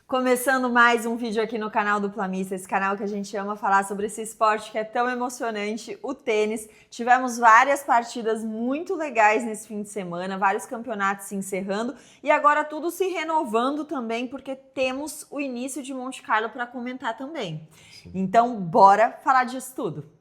Começando mais um vídeo aqui no canal do Plamissa, esse canal que a gente ama falar sobre esse esporte que é tão emocionante, o tênis. Tivemos várias partidas muito legais nesse fim de semana, vários campeonatos se encerrando e agora tudo se renovando também, porque temos o início de Monte Carlo para comentar também. Sim. Então, bora falar disso tudo.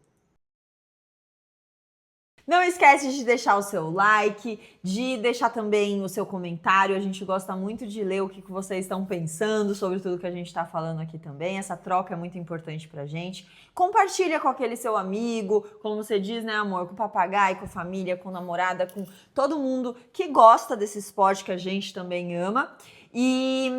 Não esquece de deixar o seu like, de deixar também o seu comentário. A gente gosta muito de ler o que vocês estão pensando sobre tudo que a gente está falando aqui também. Essa troca é muito importante pra gente. Compartilha com aquele seu amigo, como você diz, né, amor? Com o papagaio, com a família, com a namorada, com todo mundo que gosta desse esporte que a gente também ama. E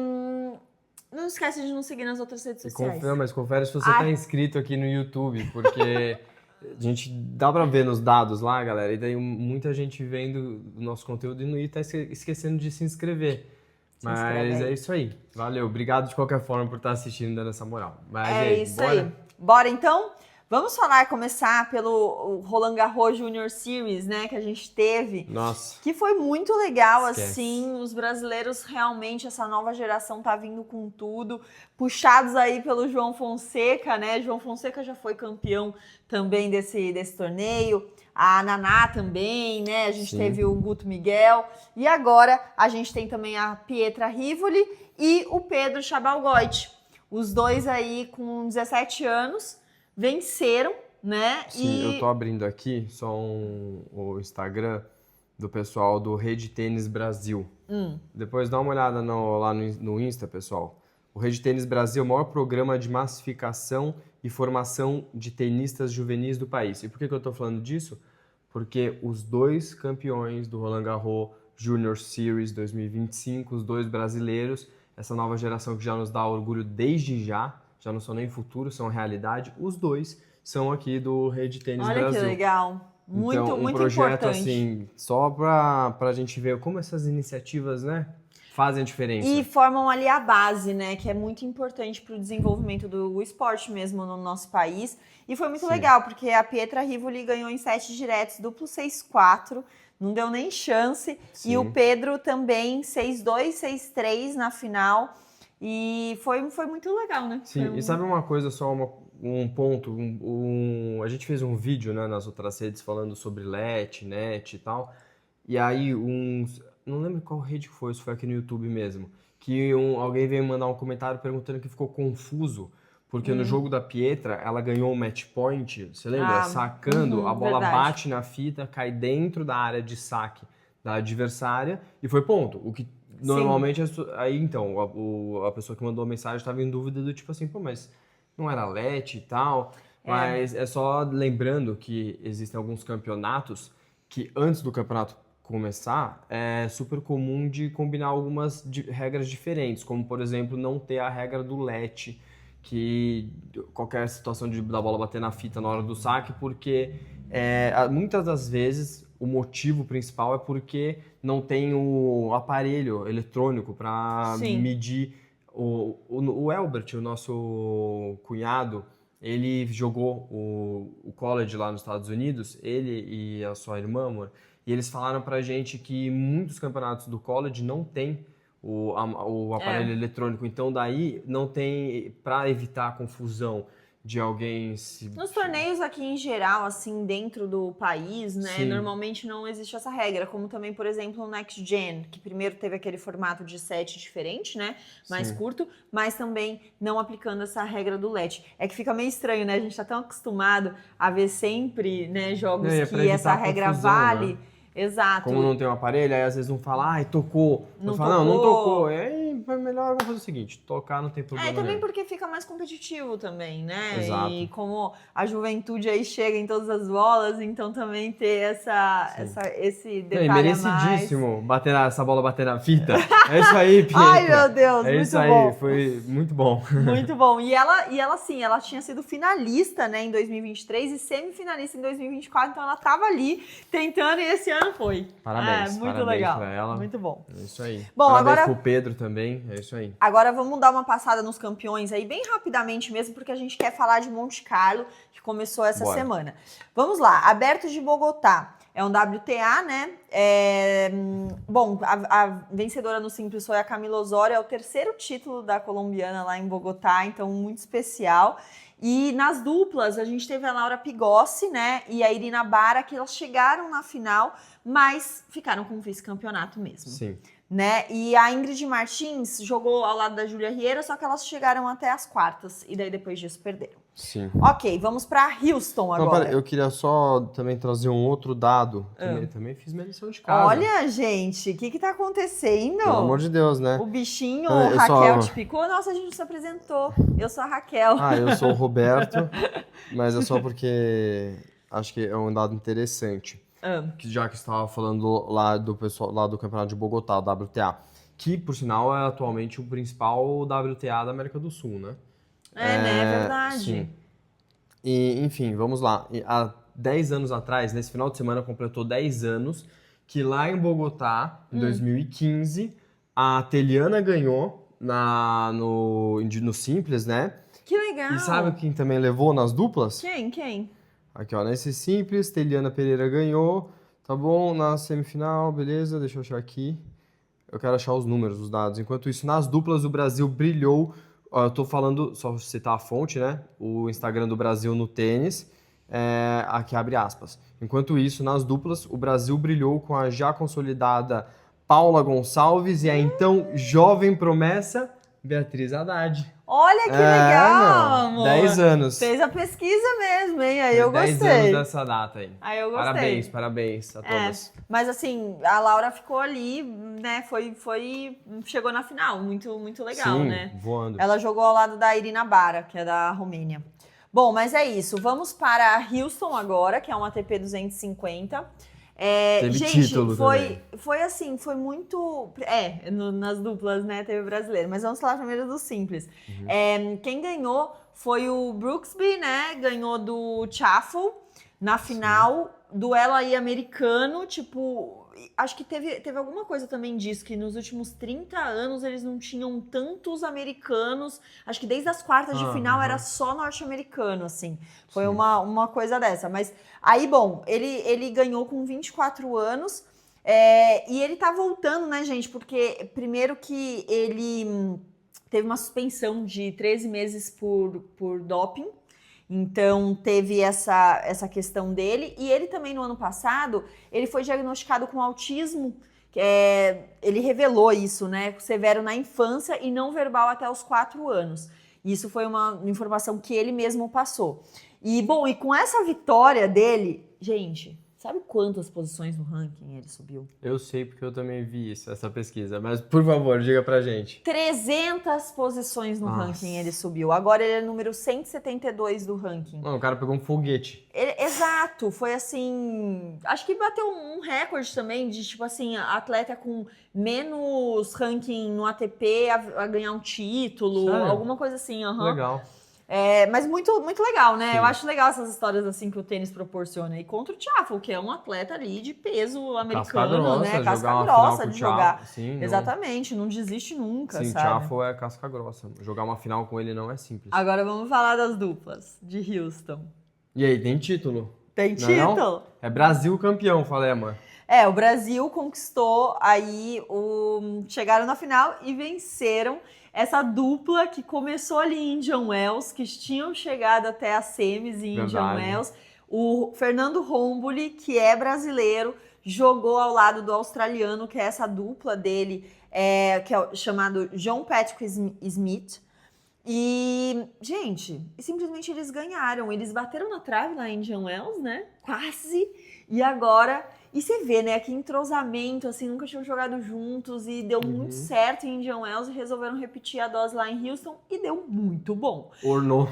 não esquece de nos seguir nas outras redes sociais. Mas confere se você está inscrito aqui no YouTube, porque a gente dá pra ver nos dados lá, galera, e daí muita gente vendo o nosso conteúdo e tá esquecendo de se inscrever. Mas é isso aí. Valeu. Obrigado de qualquer forma por estar assistindo, dando essa moral. Mas é isso aí. Bora então? Vamos começar pelo Roland Garros Junior Series, né, que a gente teve. Nossa. Que foi muito legal, assim, os brasileiros realmente, essa nova geração tá vindo com tudo, puxados aí pelo João Fonseca, né, João Fonseca já foi campeão também desse torneio, a Naná também, né, a gente teve o Guto Miguel, e agora a gente tem também a Pietra Rivoli e o Pedro Chabalgoit, os dois aí com 17 anos, venceram, né? Sim, eu tô abrindo aqui só o Instagram do pessoal do Rede Tênis Brasil. Depois dá uma olhada lá no Insta, pessoal. O Rede Tênis Brasil é o maior programa de massificação e formação de tenistas juvenis do país. E por que eu tô falando disso? Porque os dois campeões do Roland Garros Junior Series 2025, os dois brasileiros, essa nova geração que já nos dá orgulho desde já não são nem futuro, são realidade. Os dois são aqui do Rede Tênis Brasil. Olha que legal. Muito, então, muito projeto, importante. Assim, só pra gente ver como essas iniciativas, né, fazem a diferença. E formam ali a base, né, que é muito importante para o desenvolvimento do esporte mesmo no nosso país. E foi muito legal, porque a Pietra Rivoli ganhou em 7 diretos, duplo 6-4, não deu nem chance. Sim. E o Pedro também 6-2, 6-3 na final. E foi muito legal, né? Sim, e sabe uma coisa, só um ponto, a gente fez um vídeo, né, nas outras redes falando sobre LET, NET e tal, e aí não lembro qual rede foi, se foi aqui no YouTube mesmo, que alguém veio mandar um comentário perguntando que ficou confuso, porque no jogo da Pietra, ela ganhou um match point, você lembra? Sacando, a bola bate na fita, cai dentro da área de saque da adversária e foi ponto, o que normalmente, aí então, a pessoa que mandou a mensagem estava em dúvida do tipo assim, pô, mas não era LET e tal, mas é só lembrando que existem alguns campeonatos que antes do campeonato começar, é super comum de combinar algumas regras diferentes, como por exemplo, não ter a regra do LET, que qualquer situação da bola bater na fita na hora do saque, porque muitas das vezes o motivo principal é porque não tem o aparelho eletrônico para medir. O Elbert, o nosso cunhado, ele jogou o college lá nos Estados Unidos, ele e a sua irmã, amor, e eles falaram pra gente que muitos campeonatos do college não tem o aparelho eletrônico, então daí não tem, para evitar a confusão de alguém Nos torneios aqui em geral, assim, dentro do país, né, normalmente não existe essa regra, como também, por exemplo, no Next Gen, que primeiro teve aquele formato de set diferente, né, mais curto, mas também não aplicando essa regra do LET. É que fica meio estranho, né, a gente tá tão acostumado a ver sempre, né, jogos que essa regra vale... Né? Exato. Como não tem um aparelho, aí às vezes não fala, ai, tocou. Não tocou. Aí melhor vamos fazer o seguinte, tocar não tem problema. E também porque fica mais competitivo também, né? Exato. E como a juventude aí chega em todas as bolas, então também ter esse detalhe merecidíssimo essa bola bater na fita. É isso aí, Pietra. Ai, meu Deus, muito bom. É isso aí, foi muito bom. Muito bom. E ela sim, ela tinha sido finalista, né, em 2023 e semifinalista em 2024, então ela tava ali tentando e esse ano foi. Parabéns, muito parabéns legal. Pra ela. Muito bom. É isso aí. Bom, parabéns pro Pedro também, é isso aí. Agora vamos dar uma passada nos campeões aí, bem rapidamente mesmo, porque a gente quer falar de Monte Carlo, que começou essa semana. Vamos lá, Aberto de Bogotá. é um WTA, né? Bom, a vencedora no simples foi a Camila Osório, é o terceiro título da colombiana lá em Bogotá, então muito especial. E nas duplas, a gente teve a Laura Pigossi, né, e a Irina Bara, que elas chegaram na final, mas ficaram com o vice-campeonato mesmo. Sim. Né? E a Ingrid Martins jogou ao lado da Júlia Riera, só que elas chegaram até as quartas, e daí depois disso perderam. Sim. Ok, vamos para Houston agora. Não, eu queria só também trazer um outro dado. Também fiz minha lição de casa. Olha, gente, o que tá acontecendo? Pelo amor de Deus, né? O bichinho Eu Raquel te picou? Nossa, a gente não se apresentou. Eu sou a Raquel. Eu sou o Roberto, mas é só porque acho que é um dado interessante. Que já que estava falando lá do pessoal lá do Campeonato de Bogotá, o WTA, que por sinal é atualmente o principal WTA da América do Sul, né? Né? É verdade. Sim. E, enfim, vamos lá. Há 10 anos atrás, nesse final de semana, completou 10 anos, que lá em Bogotá, em 2015, a Teliana ganhou no Simples, né? Que legal. E sabe quem também levou nas duplas? Quem? Aqui, ó, nesse Simples, Teliana Pereira ganhou, tá bom? Na semifinal, beleza, deixa eu achar aqui. Eu quero achar os números, os dados. Enquanto isso, nas duplas, o Brasil brilhou. Ó, eu tô falando, só citar a fonte, né? O Instagram do Brasil no tênis. Aqui abre aspas. Enquanto isso, nas duplas, o Brasil brilhou com a já consolidada Paula Gonçalves e a então jovem promessa Beatriz Haddad. Olha que legal, amor. 10 anos. Fez a pesquisa mesmo, hein? Aí eu gostei. 10 anos dessa data aí. Aí eu gostei. Parabéns a todas. Mas assim, a Laura ficou ali, né? Chegou na final, muito, muito legal, Sim, né? Voando. Ela jogou ao lado da Irina Bara, que é da Romênia. Bom, mas é isso. Vamos para Houston agora, que é uma ATP 250. Teve gente, título também. foi assim, foi muito... nas duplas, né, teve brasileiro. Mas vamos falar primeiro do simples. Quem ganhou foi o Brooksby, né, ganhou do Chaffel na final. Duelo aí americano, tipo... Acho que teve alguma coisa também disso, que nos últimos 30 anos eles não tinham tantos americanos. Acho que desde as quartas de final era só norte-americano, assim. Foi uma coisa dessa. Mas aí, bom, ele ganhou com 24 anos. E ele tá voltando, né, gente? Porque primeiro que ele teve uma suspensão de 13 meses por doping. Então, teve essa questão dele. E ele também, no ano passado, ele foi diagnosticado com autismo. Ele revelou isso, né? Severo na infância e não verbal até os 4 anos. Isso foi uma informação que ele mesmo passou. E, bom, e com essa vitória dele, gente... Sabe quantas posições no ranking ele subiu? Eu sei porque eu também vi essa pesquisa, mas por favor, diga pra gente. 300 posições no ranking ele subiu. Agora ele é número 172 do ranking. O cara pegou um foguete. Exato, foi assim... Acho que bateu um recorde também de, tipo assim, atleta com menos ranking no ATP a ganhar um título, Sério? Alguma coisa assim. Legal. Mas muito, muito legal, né? Sim. Eu acho legal essas histórias assim que o tênis proporciona. E contra o Chaffel, que é um atleta ali de peso americano, né? Casca grossa de jogar. Sim, exatamente, não desiste nunca, sim, sabe? Chaffel é casca grossa. Jogar uma final com ele não é simples. Agora vamos falar das duplas de Houston. E aí, tem título? Tem título? Não? É Brasil campeão, falei, amor. O Brasil conquistou aí chegaram na final e venceram essa dupla que começou ali em Indian Wells, que tinham chegado até a semis em Indian Wells. O Fernando Romboli, que é brasileiro, jogou ao lado do australiano, que é essa dupla dele, que é chamado John Patrick Smith. E, gente, simplesmente eles ganharam. Eles bateram na trave lá em Indian Wells, né? Quase. E agora... E você vê, né, que entrosamento, assim, nunca tinham jogado juntos e deu muito certo em Indian Wells e resolveram repetir a dose lá em Houston e deu muito bom. Ornou.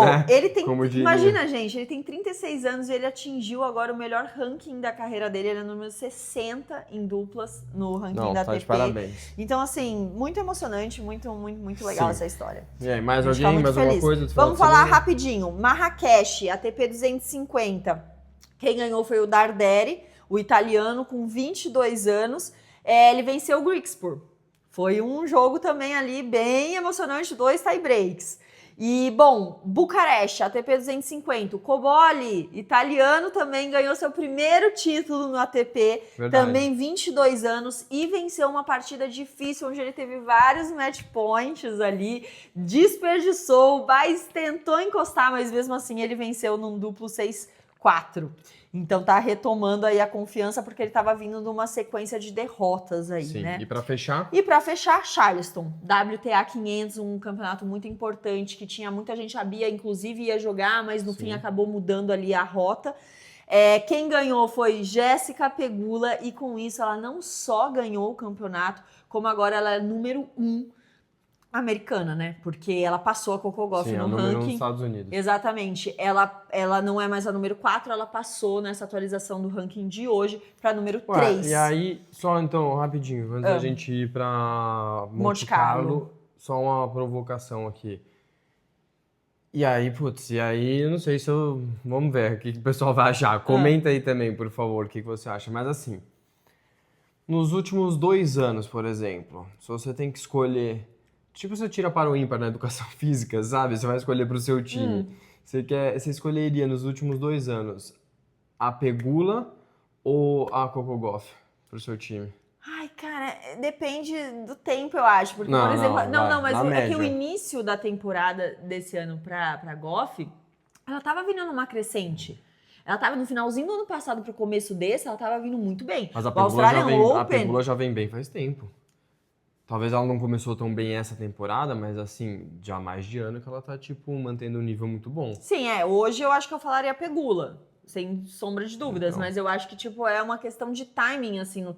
Né? Ele tem, imagina, gente, ele tem 36 anos e ele atingiu agora o melhor ranking da carreira dele, ele é número 60 em duplas no ranking da ATP. De parabéns. Então, assim, muito emocionante, muito, muito, muito legal essa história. E aí, mais alguém, mais alguma coisa? Vamos falar rapidinho. Marrakech, ATP 250. Quem ganhou foi o Darderi, o italiano, com 22 anos. Ele venceu o Griekspoor. Foi um jogo também ali bem emocionante, 2 tie breaks. E, bom, Bucareste, ATP 250. O Cobolli, italiano, também ganhou seu primeiro título no ATP. Verdade. Também 22 anos e venceu uma partida difícil, onde ele teve vários match points ali. Desperdiçou, mas tentou encostar, mas mesmo assim ele venceu num duplo 6-4. Então tá retomando aí a confiança, porque ele tava vindo de uma sequência de derrotas aí, Sim. né? E pra fechar? E para fechar, Charleston, WTA 500, um campeonato muito importante, que tinha muita gente, a Bia inclusive ia jogar, mas no fim acabou mudando ali a rota. Quem ganhou foi Jéssica Pegula, e com isso ela não só ganhou o campeonato, como agora ela é número 1 americana, né? Porque ela passou a Coco Gauff no número 1 ranking. nos Estados Unidos. Exatamente. Ela não é mais a número 4, ela passou nessa atualização do ranking de hoje para número 3. E aí, só então, rapidinho, antes da gente ir pra Monte Carlo, só uma provocação aqui. E aí, eu não sei se eu... Vamos ver o que o pessoal vai achar. Comenta aí também, por favor, o que você acha. Mas assim, nos últimos 2 anos, por exemplo, se você tem que escolher... Tipo, você tira para o ímpar na educação física, sabe? Você vai escolher para o seu time. Você escolheria nos últimos 2 anos a Pegula ou a Coco Gauff para o seu time? Ai, cara, depende do tempo, eu acho. Porque, por exemplo... Mas é que o início da temporada desse ano pra Gauff, ela tava vindo numa crescente. Ela tava no finalzinho do ano passado pro começo desse, ela tava vindo muito bem. Mas a Pegula já vem bem faz tempo. Talvez ela não começou tão bem essa temporada, mas assim, já há mais de ano que ela tá, tipo, mantendo um nível muito bom. Sim, hoje eu acho que eu falaria Pegula, sem sombra de dúvidas, Então. Mas eu acho que, tipo, é uma questão de timing, assim, no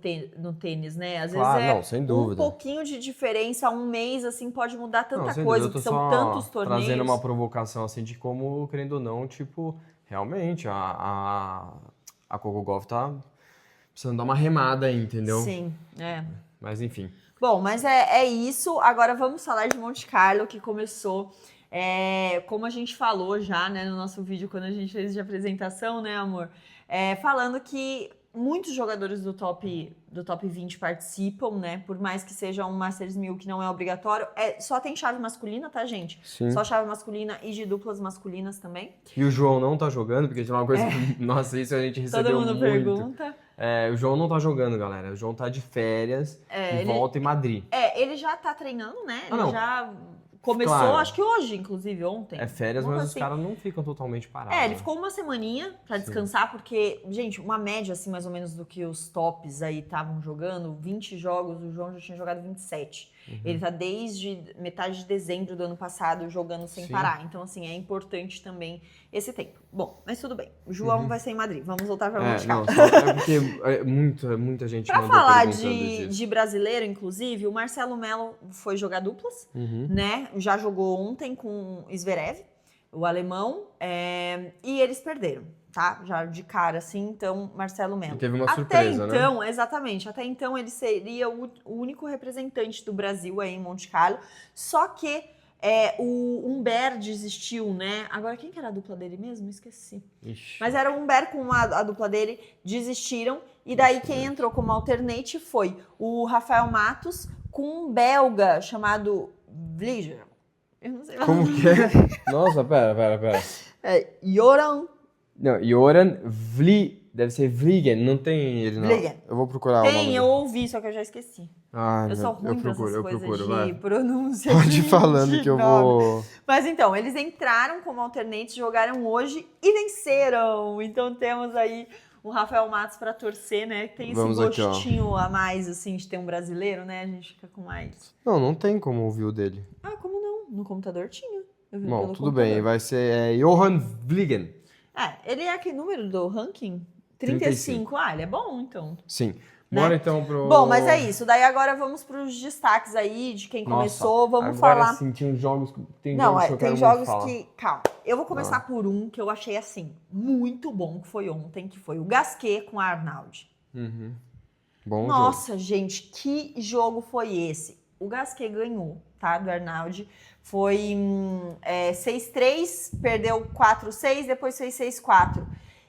tênis, né? Às Claro, vezes não, sem dúvida. Um pouquinho de diferença, um mês, assim, pode mudar tanta sem coisa, dúvida, porque são tantos torneios. Trazendo uma provocação, assim, de como, querendo ou não, tipo, realmente, a Coco Gauff tá precisando dar uma remada aí, entendeu? Sim, Mas, enfim. Bom, mas é isso. Agora vamos falar de Monte Carlo, que começou, como a gente falou já, né, no nosso vídeo, quando a gente fez de apresentação, né, amor? Falando que muitos jogadores do top 20 participam, né? Por mais que seja um Masters 1000 que não é obrigatório. Só tem chave masculina, tá, gente? Sim. Só chave masculina e de duplas masculinas também. E o João não tá jogando, porque tinha uma coisa que... Nossa, isso a gente recebeu muito. Todo mundo pergunta. O João não tá jogando, galera. O João tá de férias e volta em Madrid. Ele já tá treinando, né? Não. Já começou, claro. Acho que hoje, inclusive, ontem. Férias, mas os caras não ficam totalmente parados. Ele ficou uma semaninha pra descansar, porque, gente, uma média, assim, mais ou menos do que os tops aí estavam jogando, 20 jogos, o João já tinha jogado 27. Ele tá desde metade de dezembro do ano passado jogando sem parar. Então, assim, é importante também esse tempo. Bom, mas tudo bem. O João vai ser em Madrid. Vamos voltar pra Monte Carlo. Porque muita gente pra mandou falar disso. de brasileiro, inclusive, o Marcelo Melo foi jogar duplas, né? Já jogou ontem com o Zverev, o alemão, e eles perderam, tá? Já de cara, assim, então, Marcelo Melo. E teve uma surpresa, né? Exatamente, até então ele seria o único representante do Brasil aí em Monte Carlo, só que o Humbert desistiu, né? Agora, quem que era a dupla dele mesmo? Esqueci. Ixi. Mas era o Humbert com a dupla dele, desistiram, e daí quem entrou como alternate foi o Rafael Matos com um belga chamado Vliger. Eu não sei. Como que é? Nossa, pera. Joran. Não, Joran deve ser Vliegen, não tem ele não. Vliegen. Eu vou procurar o nome Tem, dele. eu ouvi, só que eu já esqueci. Ai, Eu sou ruim com essas coisas de pronúncia. Pode ir falando que eu vou... Mas então, eles entraram como alternates, jogaram hoje e venceram. Então temos aí o Rafael Matos para torcer, né? Tem esse gostinho a mais, assim, de ter um brasileiro, né? A gente fica com mais... Não tem como ouvir o dele. Como não? No computador tinha. Bom, tudo bem, vai ser Johan Vliegen. Ele é que número do ranking? 35. Ele é bom, então. Sim. Bora então pro... Bom, mas é isso. Daí agora vamos para os destaques aí de quem começou. Vamos falar... Agora sim, tinha uns jogos... Tem jogos que... Calma. Eu vou começar por um que eu achei, assim, muito bom, que foi ontem, que foi o Gasquet com a Arnaud. Bom Nossa, jogo. gente, que jogo foi esse? O Gasquet ganhou, tá? Do Arnaud. Foi 6-3, perdeu 4-6, depois 6-6-4.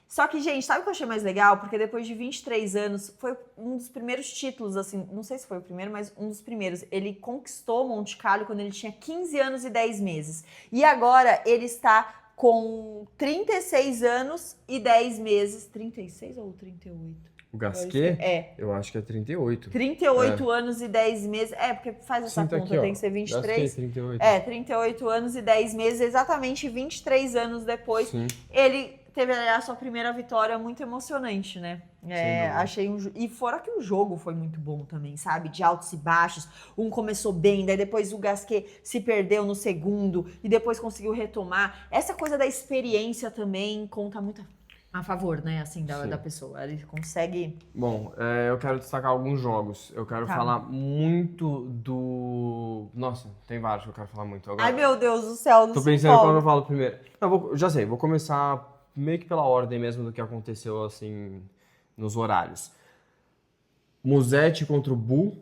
Só que, gente, sabe o que eu achei mais legal? Porque depois de 23 anos, foi um dos primeiros títulos, assim, não sei se foi o primeiro, mas um dos primeiros. Ele conquistou Monte Carlo quando ele tinha 15 anos e 10 meses. E agora ele está com 36 anos e 10 meses. 36 ou 38? O Gasquet? É. Eu acho que é 38. 38 anos e 10 meses. É, porque faz essa Sim, tá conta, aqui, tem ó. que ser 23. Gasquet, 38. 38 anos e 10 meses, exatamente 23 anos depois. Sim. Ele teve a sua primeira vitória muito emocionante, né? Achei e fora que o jogo foi muito bom também, sabe? De altos e baixos. Um começou bem, daí depois o Gasquet se perdeu no segundo e depois conseguiu retomar. Essa coisa da experiência também conta muito a favor, né? Assim, da pessoa. Ele consegue. Bom, eu quero destacar alguns jogos. Eu quero falar muito do. Nossa, tem vários que eu quero falar muito agora. Ai, meu Deus do céu, não Tô se pensando empolga. qual eu falo primeiro. Não, já sei, vou começar meio que pela ordem mesmo do que aconteceu, assim, nos horários. Musetti contra o Bu.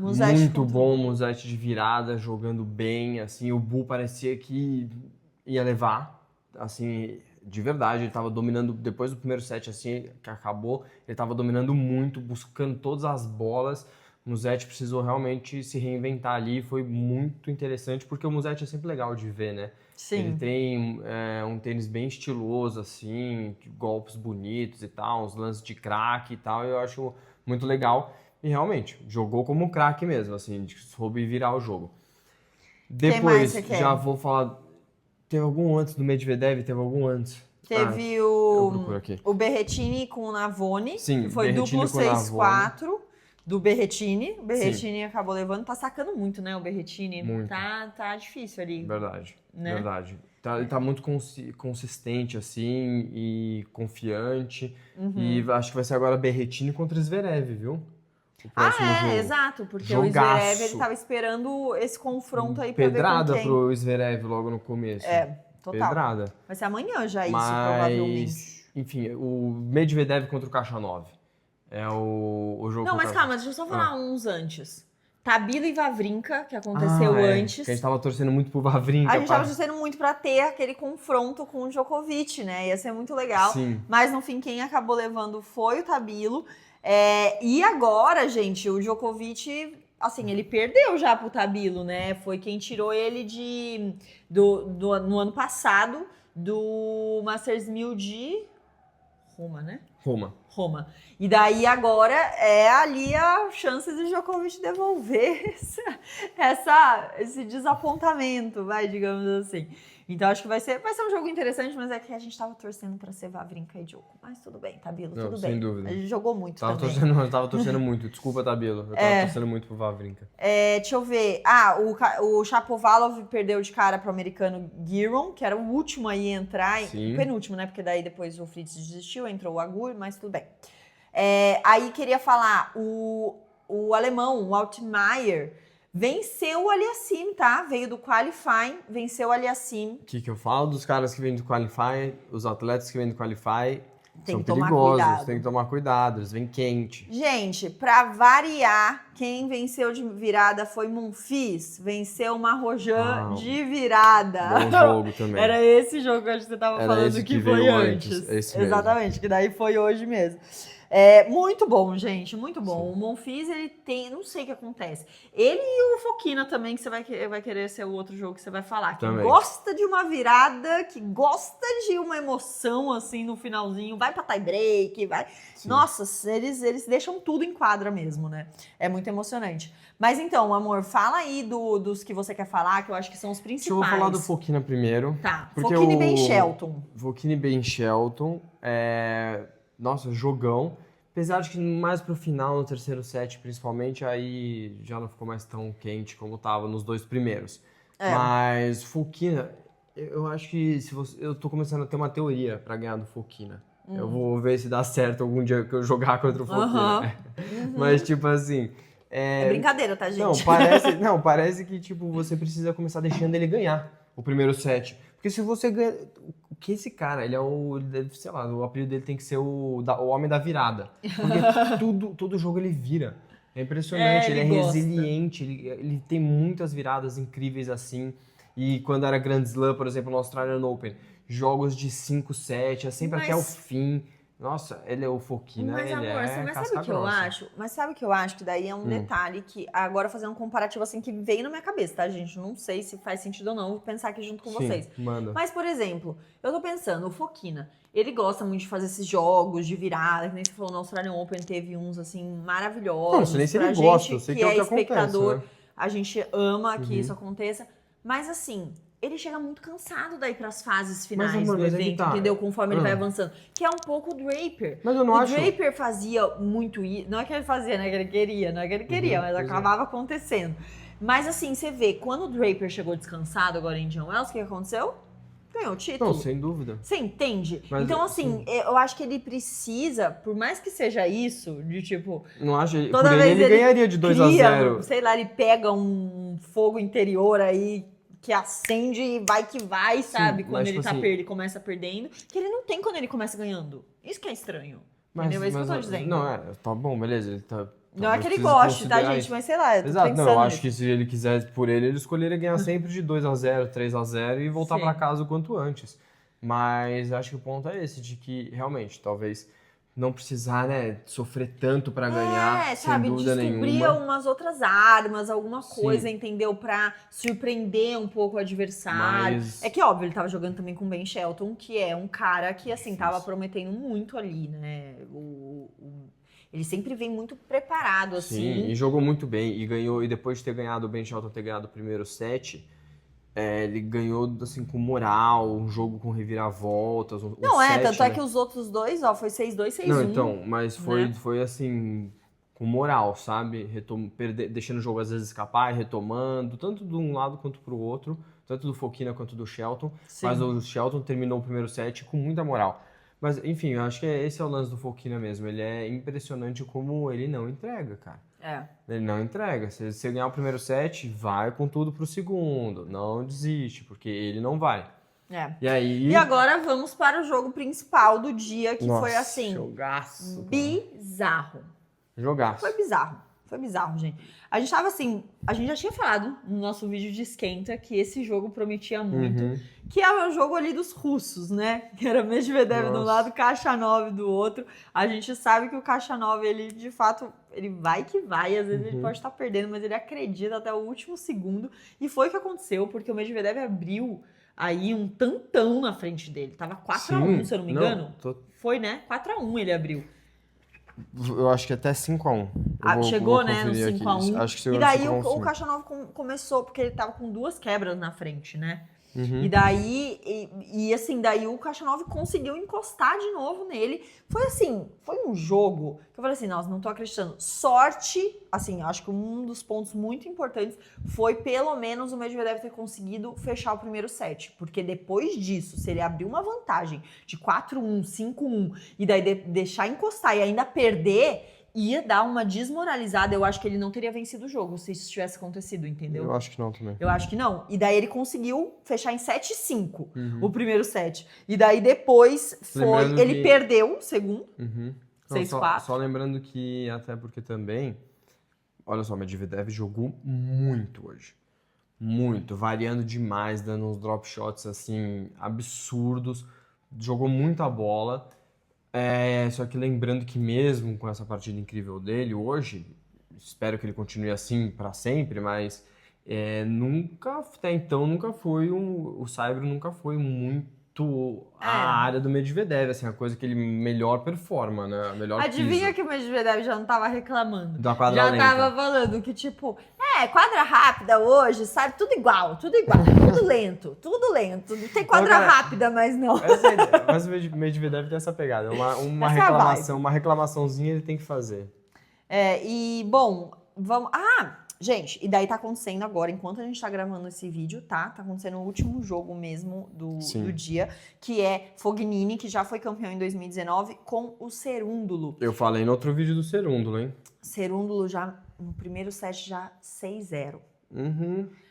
Musetti Muito contra bom, Musetti de virada, jogando bem, assim, o Bu parecia que ia levar, assim, de verdade, ele tava dominando, depois do primeiro set, assim, que acabou, ele tava dominando muito, buscando todas as bolas. O Musetti precisou realmente se reinventar ali, foi muito interessante, porque o Musetti é sempre legal de ver, né? Sim. Ele tem um tênis bem estiloso, assim, golpes bonitos e tal, uns lances de craque e tal, eu acho muito legal. E realmente, jogou como um craque mesmo, assim, soube virar o jogo. Depois, já vou falar... Teve algum antes do Medvedev? Teve algum antes? Teve eu procuro aqui. o Berrettini com o Navone. Sim, que foi Berrettini duplo 6-4 do Berrettini. O Berrettini acabou levando. Tá sacando muito, né, o Berrettini. Muito. Tá difícil ali. Verdade, né? verdade. Ele tá muito consistente, assim, e confiante. E acho que vai ser agora Berrettini contra Zverev, viu? O próximo jogo. Exato, porque Jogaço. o Zverev, ele tava esperando esse confronto aí pra ver com Pedrada quem. pro Zverev logo no começo. Total. Pedrada. Vai ser amanhã já isso, provavelmente. Enfim, o Medvedev contra o Khachanov. É o jogo. Não, mas calma, deixa eu só falar uns antes. Tabilo e Wawrinka, que aconteceu antes. Que a gente tava torcendo muito pro Wawrinka. A gente tava torcendo muito pra ter aquele confronto com o Djokovic, né? Ia ser muito legal. Sim. Mas no fim, quem acabou levando foi o Tabilo. E agora, gente, o Djokovic, assim, ele perdeu já pro Tabilo, né? Foi quem tirou ele no ano passado do Masters 1000 de Roma, né? Roma. E daí agora é ali a chance de Djokovic devolver esse desapontamento, digamos assim. Então acho que vai ser um jogo interessante, mas é que a gente tava torcendo pra ser Wawrinka e Djoko. Mas tudo bem, Tabilo, tudo bem. Sem dúvida. A gente jogou muito também. Eu tava torcendo muito. Desculpa, Tabilo. Eu tava torcendo muito pro Wawrinka. Deixa eu ver. O Shapovalov perdeu de cara pro americano Giron, que era o último aí a entrar. Sim. Penúltimo, né? Porque daí depois o Fritz desistiu, entrou o Agur, mas tudo bem. Aí queria falar, o alemão, o Altmaier, venceu o Aliassime, tá? Veio do Qualify, venceu o Aliassime. O que eu falo dos caras que vêm do Qualify, os atletas que vêm do Qualify Tem são que tomar perigosos, cuidado. tem que tomar cuidado, eles vêm quente. Gente, pra variar, quem venceu de virada foi Monfils, venceu o Marrojan de virada. Bom jogo também. Era esse jogo que você tava falando que foi antes. Esse Exatamente, mesmo. que daí foi hoje mesmo. Muito bom, gente, muito bom. Sim. O Monfils, ele tem, não sei o que acontece. Ele e o Fokina também, que você vai querer ser o outro jogo que você vai falar. Que gosta de uma virada, que gosta de uma emoção, assim, no finalzinho. Vai pra tie break, vai... Sim. Nossa, eles deixam tudo em quadra mesmo, né? É muito emocionante. Mas então, amor, fala aí dos que você quer falar, que eu acho que são os principais. Eu vou falar do Fokina primeiro. Tá, Fokina e Ben Shelton. Fokina e Ben Shelton, nossa, jogão. Apesar de que mais pro final, no terceiro set, principalmente, aí já não ficou mais tão quente como tava nos dois primeiros. Mas Fokina, eu acho que eu tô começando a ter uma teoria pra ganhar do Fokina. Eu vou ver se dá certo algum dia que eu jogar contra o Fokina. Mas, tipo assim... É brincadeira, tá, gente? Parece que, tipo, você precisa começar deixando ele ganhar o primeiro set. Porque se você ganha... O que esse cara, ele é sei lá, o apelido dele tem que ser o homem da virada. Porque todo jogo ele vira. É impressionante, ele é resiliente, ele tem muitas viradas incríveis assim. E quando era Grand Slam, por exemplo, no Australian Open, jogos de 5-7, é sempre até o fim. Nossa, ele é o Fokina, Mas, ele amor, é mas casca sabe o que eu grossa. acho? Mas sabe o que eu acho? Que daí é um detalhe que, agora fazendo um comparativo assim, que veio na minha cabeça, tá, gente? Não sei se faz sentido ou não, vou pensar aqui junto com vocês. Manda. Mas, por exemplo, eu tô pensando, o Fokina, ele gosta muito de fazer esses jogos de virada, que nem você falou, no Australian Open teve uns, assim, maravilhosos. Não sei nem se pra ele gente gosta, eu sei que é o que espectador, acontece, né? a gente ama que isso aconteça. Mas, assim, ele chega muito cansado daí pras fases finais amor, do mas é que evento, tá. entendeu? Conforme ele vai avançando. Que é um pouco o Draper. Mas eu não O acho... Draper fazia muito isso. Não é que ele fazia, né? Que ele queria. Não é que ele queria, mas pois é. acabava acontecendo. Mas assim, você vê, quando o Draper chegou descansado agora em Indian Wells, o que aconteceu? Ganhou o título. Não, sem dúvida. Você entende? Mas, então, assim, eu acho que ele precisa, por mais que seja isso, de tipo, Não acho... toda Por vez ele ganharia de 2-0. sei lá, ele pega um fogo interior aí que acende e vai que vai, sabe? Sim, Quando mas, ele tipo assim, ele começa perdendo, que ele não tem quando ele começa ganhando. Isso que é estranho. Entendeu? É isso que eu tô dizendo. Não, tá bom, beleza. Ele tá... Não é que ele precisa goste, tá, considerar gente? isso. Mas sei lá, eu tô Exato, pensando não, eu acho nisso. que se ele quisesse por ele escolheria ganhar sempre de 2-0, 3-0 e voltar Sim. pra casa o quanto antes. Mas acho que o ponto é esse, de que realmente, talvez não precisar, né, sofrer tanto pra ganhar, sem sabe, dúvida descobrir nenhuma. umas outras armas, alguma coisa, Sim. entendeu? Pra surpreender um pouco o adversário. Mas- É que, óbvio, ele tava jogando também com o Ben Shelton, que é um cara que, assim, tava prometendo muito ali, né? Ele sempre vem muito preparado, assim. Sim, e jogou muito bem, e ganhou, e depois de ter ganhado o Ben Shelton, ter ganhado o primeiro set, ele ganhou, assim, com moral, um jogo com reviravoltas, Não, set, tanto é né? que os outros dois, ó, foi 6-2, 6-1. Não, então, mas né? foi assim, com moral, sabe? Deixando o jogo às vezes escapar e retomando, tanto de um lado quanto pro outro, tanto do Fokina quanto do Shelton. Sim. Mas o Shelton terminou o primeiro set com muita moral. Mas, enfim, eu acho que esse é o lance do Fokina mesmo. Ele é impressionante como ele não entrega, cara. Ele não entrega. Se você ganhar o primeiro set, vai com tudo pro segundo. Não desiste, porque ele não vai. É. E aí... E agora vamos para o jogo principal do dia, que Nossa, foi assim, jogaço, cara. bizarro. Jogaço. Foi bizarro, gente. A gente tava assim, a gente já tinha falado no nosso vídeo de esquenta que esse jogo prometia muito. Que é o jogo ali dos russos, né? Que era Medvedev de um lado, Khachanov do outro. A gente sabe que o Khachanov, ele de fato, ele vai que vai. Às vezes ele pode estar perdendo, mas ele acredita até o último segundo. E foi o que aconteceu, porque o Medvedev abriu aí um tantão na frente dele. Tava 4-1, se eu não me engano. Foi, né? 4-1 ele abriu. Eu acho que até 5-1. Chegou, né, no 5-1. Acho que chegou e daí no 5-1, o Khachanov começou, porque ele tava com 2 quebras na frente, né? Uhum. E daí, assim, daí o Khachanov conseguiu encostar de novo nele. Foi assim, foi um jogo que eu falei assim, nossa, não tô acreditando. Sorte, assim, acho que um dos pontos muito importantes foi pelo menos o Medvedev ter conseguido fechar o primeiro set. Porque depois disso, se ele abrir uma vantagem de 4-1, 5-1 e daí deixar encostar e ainda perder, ia dar uma desmoralizada. Eu acho que ele não teria vencido o jogo se isso tivesse acontecido, entendeu? Eu acho que não também. Eu acho que não. E daí ele conseguiu fechar em 7-5 o primeiro set. E daí depois ele perdeu o segundo. 6-4. Só lembrando que, até porque também, olha só, o Medvedev jogou muito hoje. Muito, variando demais, dando uns drop shots assim, absurdos. Jogou muita bola. Só que lembrando que mesmo com essa partida incrível dele hoje, espero que ele continue assim para sempre, mas até então nunca foi o Saibro nunca foi muito a área do Medvedev, assim, a coisa que ele melhor performa, né? Melhor Adivinha pisa. que o Medvedev já não tava reclamando. Da quadra já lenta. tava falando que, tipo, quadra rápida hoje, sabe? Tudo igual, tudo lento, tudo lento. Não tem quadra rápida, mas não. Essa é a ideia. Mas o Medvedev tem essa pegada. Uma reclamaçãozinha ele tem que fazer. Bom, vamos... gente, e daí tá acontecendo agora, enquanto a gente tá gravando esse vídeo, tá? Tá acontecendo o último jogo mesmo do dia, que é Fognini, que já foi campeão em 2019, com o Cerúndulo. Eu falei no outro vídeo do Cerúndulo, hein? Cerúndulo já, no primeiro set, já 6-0.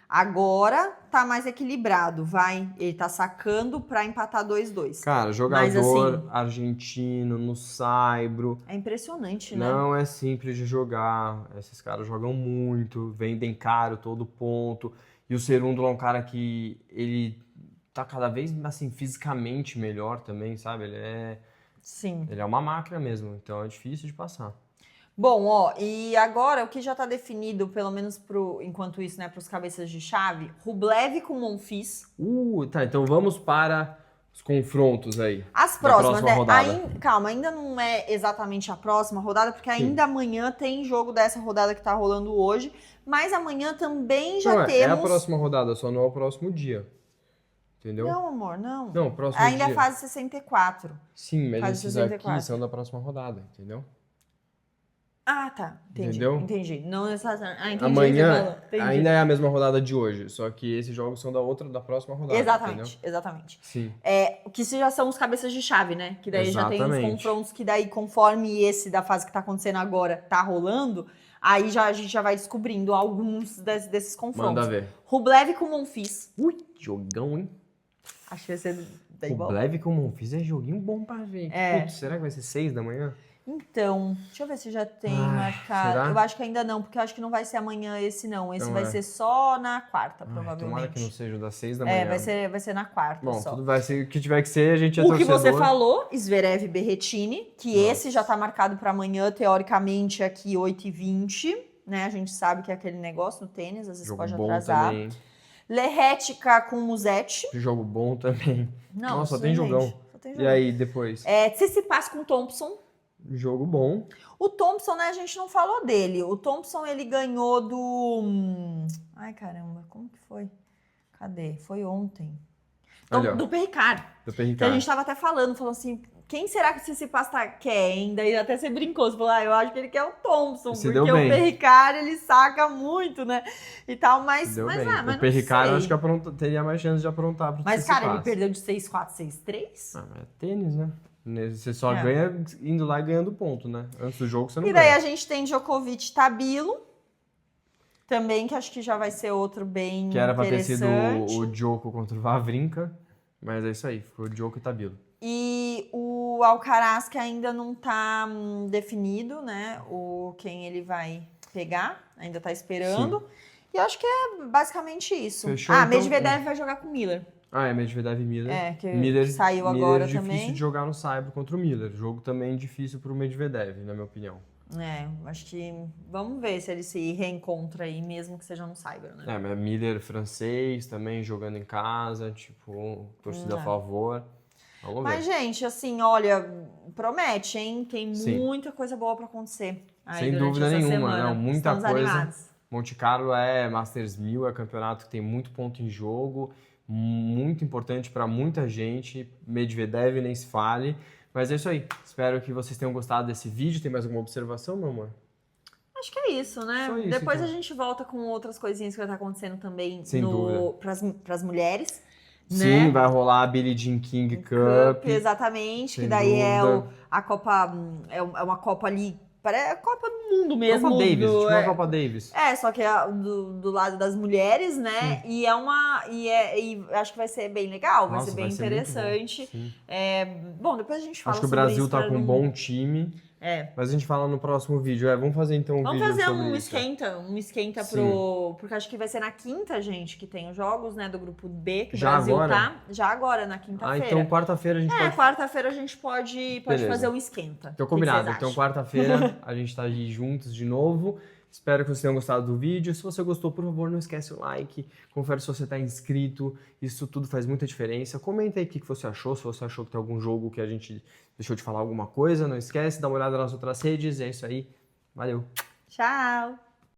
Agora tá mais equilibrado, vai. Ele tá sacando pra empatar 2-2. Cara, jogador argentino no Saibro. É impressionante, né? Não é simples de jogar. Esses caras jogam muito, vendem caro todo ponto. E E o Cerúndolo é um cara que ele tá cada vez, assim, fisicamente melhor também, sabe? Sim. Ele é uma máquina mesmo, então é difícil de passar. Bom, ó, e agora o que já tá definido, pelo menos enquanto isso, né, pros cabeças de chave, Rublev com Monfils. Tá, então vamos para os confrontos aí. As da próximas, próxima né? rodada. Calma, ainda não é exatamente a próxima rodada, porque ainda amanhã tem jogo dessa rodada que tá rolando hoje, mas amanhã também já Não, temos... é a próxima rodada, só não é o próximo dia. Entendeu? Não, amor, não. Não, próximo Ainda dia. é fase 64. Sim, mas Fase esses 64. aqui são da próxima rodada, entendeu? Ah, tá. Entendi. Entendeu? Entendi. Não necessariamente. Ah, entendi. Amanhã Entendi. ainda é a mesma rodada de hoje, só que esses jogos são da próxima rodada. Exatamente, Entendeu? exatamente. Sim. Que já são os cabeças de chave, né? Que daí já tem os Exatamente. confrontos que daí, conforme esse da fase que tá acontecendo agora tá rolando, aí a gente já vai descobrindo alguns desses confrontos. Manda ver. Rublev com Monfils. Ui, jogão, hein? Acho que vai ser bem O bom. Rublev com o Monfils é joguinho bom pra ver. Putz, será que vai ser 6 da manhã? Então, deixa eu ver se já tem Ai, marcado. será? Eu acho que ainda não, porque eu acho que não vai ser amanhã esse não. Esse Não vai é. ser só na quarta, Ai, provavelmente. tomara que não seja das 6 da manhã. Vai ser na quarta Bom, só. tudo vai ser o que tiver que ser, a gente é O que torcedor. você falou, Zverev e Berrettini, que Nossa. esse já tá marcado para amanhã, teoricamente, aqui 8h20, né? A gente sabe que é aquele negócio no tênis, às vezes Jogo pode bom atrasar. também. Lerretica com Musetti. Jogo bom também. Não, Nossa, só isso, tem gente, jogão. só tem E jogão. aí, depois? Tsitsipas com Thompson. Jogo bom. O Thompson, né, a gente não falou dele. O Thompson, ele ganhou do... Ai, caramba, como que foi? Cadê? Foi ontem. Ali, ó. Do Perricard. Do Que a Perricard. gente tava até falando assim, quem será que o Tsitsipas quer, hein? Daí até você brincou, você falou, eu acho que ele quer o Thompson, Se porque deu bem. o Perricard, ele saca muito, né? E tal, mas Deu bem. mas O Perricard, eu não acho sei. que teria mais chance de aprontar pro Mas, cara, ele Tsitsipas. perdeu de 6-4, 6-3? Ah, mas é tênis, né? Você só É. ganha indo lá e ganhando ponto, né? Antes do jogo você não E daí ganha. a gente tem Djokovic e Tabilo, também, que acho que já vai ser outro bem Que era pra ter sido interessante. o Djoko contra o Wawrinka, mas é isso aí, ficou o Djoko e Tabilo. E o Alcaraz, que ainda não tá definido, né? Quem ele vai pegar, ainda tá esperando. Sim. E eu acho que é basicamente isso. Fechou, então? Medvedev vai jogar com o Miller. Ah, é Medvedev e Miller. Que Miller saiu Miller agora difícil também. de jogar no Saibro contra o Miller. Jogo também difícil pro Medvedev, na minha opinião. Acho que vamos ver se ele se reencontra aí, mesmo que seja no Cyber, né? Mas Miller francês também, jogando em casa, tipo, torcida a favor. Vamos ver. Mas, gente, assim, olha, promete, hein? Tem Sim. muita coisa boa pra acontecer aí Sem durante dúvida essa nenhuma, semana. não, muita Estamos coisa. animados. Monte Carlo é Masters 1000, é campeonato que tem muito ponto em jogo, muito importante para muita gente. Medvedev nem se fale. Mas é isso aí. Espero que vocês tenham gostado desse vídeo. Tem mais alguma observação, meu amor? Acho que é isso, né? Só isso, Depois então. a gente volta com outras coisinhas que vai estar acontecendo também Sem dúvida. pras mulheres. Sim, né? vai rolar a Billie Jean King Cup. Exatamente, sem que daí é dúvida. a Copa, é uma Copa ali, parece a Copa do Mundo mesmo. Copa Davis, tipo uma é, Copa Davis. só que é do lado das mulheres, né? E e acho que vai ser bem legal, vai Nossa, ser bem vai ser muito bom. interessante. Sim. Sim. Bom, depois a gente fala Acho que o sobre Brasil isso tá pra com um não- bom time. Mas a gente fala no próximo vídeo. Vamos fazer então um Vamos vídeo fazer sobre um isso. esquenta Sim. porque acho que vai ser na quinta, gente, que tem os jogos, né, do grupo B, que o Já Brasil agora? tá. Já agora, na quinta-feira. Então quarta-feira a gente pode... Quarta-feira a gente pode Beleza. fazer um esquenta. Então O que combinado. vocês Então acham? quarta-feira a gente tá aí juntos de novo. Espero que vocês tenham gostado do vídeo. Se você gostou, por favor, não esquece o like. Confere se você tá inscrito. Isso tudo faz muita diferença. Comenta aí o que você achou. Se você achou que tem algum jogo que a gente deixou de falar alguma coisa, não esquece. Dá uma olhada nas outras redes. É isso aí. Valeu! Tchau!